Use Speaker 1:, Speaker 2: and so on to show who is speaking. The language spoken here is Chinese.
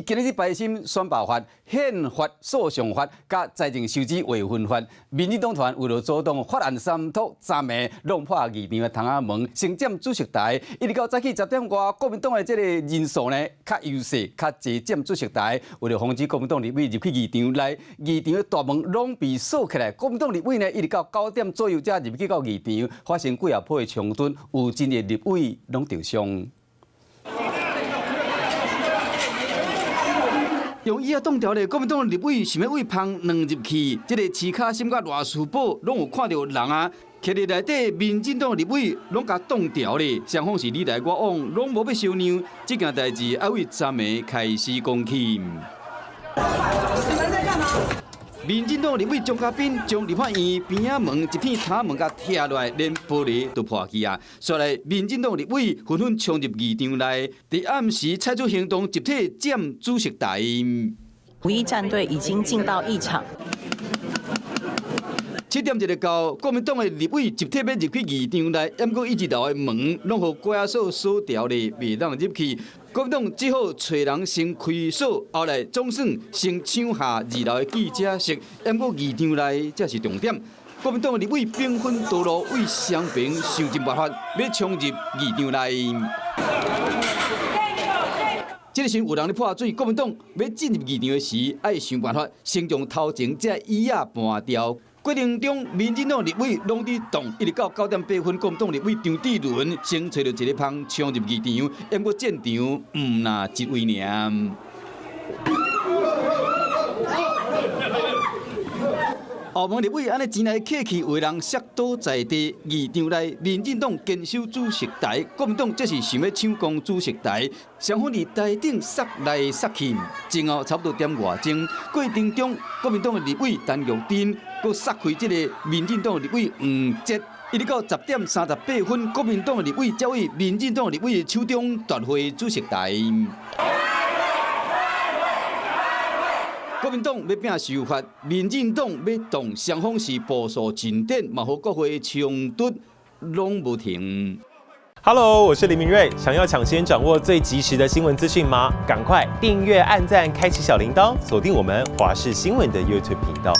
Speaker 1: 今日排审选罢法、宪法诉讼法、甲财政收支划分法，民进党团为了阻挡法案三读，昨暝弄破议场的窗仔门，先占主席台。一直到早起10点外，国民党的这个人数呢较优势，较侪占主席台。为了防止国民党立委入去议场内，议场的大门拢被锁起来。国民党立委呢一直到9点左右才入去到议场，发生几波的冲突，有真个立委拢受伤。 用椅仔挡条的国民党立委想要为旁软入去，这个市卡心甲赖士宝拢有看到人啊，徛伫内底，民进党立委拢甲挡条咧，双方是你来我往，拢无要相让，这件代志还为昨暝开始讲起。你们在干嘛？ 民进党立委张家彬将立法院边仔门一片窗门甲拆落来，连玻璃都破去啊！所来，民进党立委纷纷冲入议场内，伫暗时采取行动，集体占主席台。
Speaker 2: 五一战队已经进到议场。
Speaker 1: 7点一个到，国民党的立委集体要入去议场内，不过一直楼的门拢互关仔锁锁条咧，袂当入去。国民党只好找人先开锁，后来总算先抢下2楼的记者室。不过议场内才是重点，国民党的立委兵分多路，为双平想尽办法要冲入议场内。 这个时有人咧破水，国民党要进入议场的时，爱想办法先将头前这椅仔搬掉。 过程中，民进党立委拢伫动，一直到9点8分，国民党立委张志伦先找到一个旁冲入议场，不过战场那一位尔。澳门立委安尼前来客气，为人摔倒在地。议场内，民进党坚守主席台，国民党则是想要抢攻主席台，双方伫台顶杀来杀去，前后差不多点外钟。过程中，国民党的立委陈玉珍佮杀开这个民进党的立委黄捷，一直到10点38分，国民党的立委才为民进党的立委的手中夺回主席台。 国民党要拼修法，民进党要动，双方是步数进展，嘛和国会冲突拢无停。
Speaker 3: Hello， 我是林明瑞。想要抢先掌握最及时的新闻资讯吗？赶快订阅、按赞、开启小铃铛，锁定我们华视新闻的 YouTube 频道。